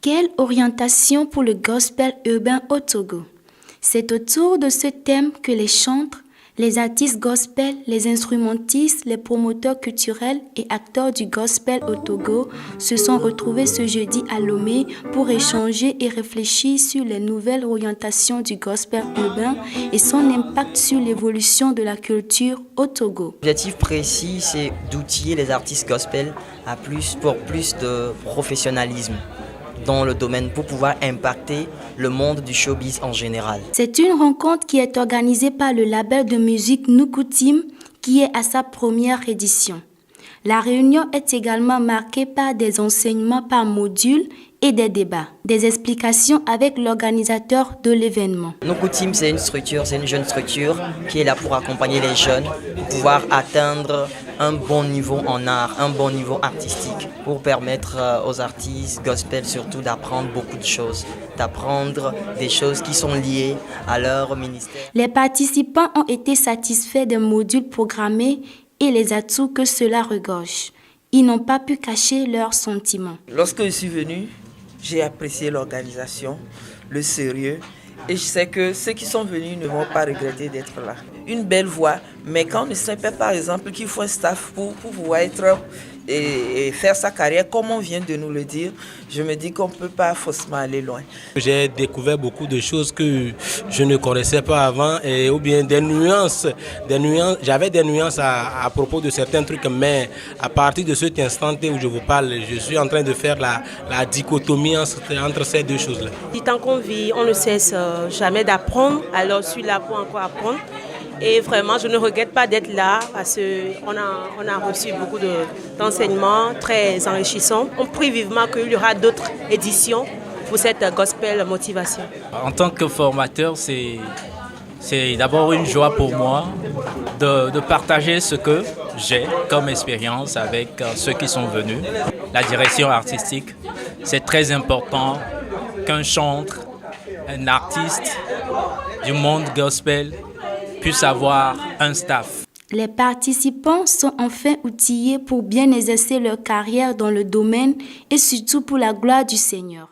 Quelle orientation pour le gospel urbain au Togo? C'est autour de ce thème que les chantres, les artistes gospel, les instrumentistes, les promoteurs culturels et acteurs du gospel au Togo se sont retrouvés ce jeudi à Lomé pour échanger et réfléchir sur les nouvelles orientations du gospel urbain et son impact sur l'évolution de la culture au Togo. L'objectif précis, c'est d'outiller les artistes gospel pour plus de professionnalisme dans le domaine pour pouvoir impacter le monde du showbiz en général. C'est une rencontre qui est organisée par le label de musique Nukutim qui est à sa première édition. La réunion est également marquée par des enseignements par module et des débats, des explications avec l'organisateur de l'événement. Nukutim, c'est une jeune structure qui est là pour accompagner les jeunes pour pouvoir atteindre un bon niveau en art, un bon niveau artistique, pour permettre aux artistes gospel surtout d'apprendre beaucoup de choses, d'apprendre des choses qui sont liées à leur ministère. Les participants ont été satisfaits des modules programmés et les atouts que cela regorge. Ils n'ont pas pu cacher leurs sentiments. Lorsque je suis venu, j'ai apprécié l'organisation, le sérieux, et je sais que ceux qui sont venus ne vont pas regretter d'être là. Une belle voix, mais quand on ne sait pas par exemple qu'il faut un staff pour pouvoir être et faire sa carrière, comme on vient de nous le dire, je me dis qu'on ne peut pas forcément aller loin. J'ai découvert beaucoup de choses que je ne connaissais pas avant, ou bien des nuances. J'avais des nuances à propos de certains trucs, mais à partir de cet instant où je vous parle, je suis en train de faire la dichotomie entre ces deux choses-là. Tant qu'on vit, on ne cesse jamais d'apprendre, alors je suis là pour encore apprendre. Et vraiment, je ne regrette pas d'être là parce qu'on a reçu beaucoup d'enseignements très enrichissants. On prie vivement qu'il y aura d'autres éditions pour cette gospel motivation. En tant que formateur, c'est d'abord une joie pour moi de partager ce que j'ai comme expérience avec ceux qui sont venus. La direction artistique, c'est très important qu'un chantre, un artiste du monde gospel puisse avoir un staff. Les participants sont enfin outillés pour bien exercer leur carrière dans le domaine et surtout pour la gloire du Seigneur.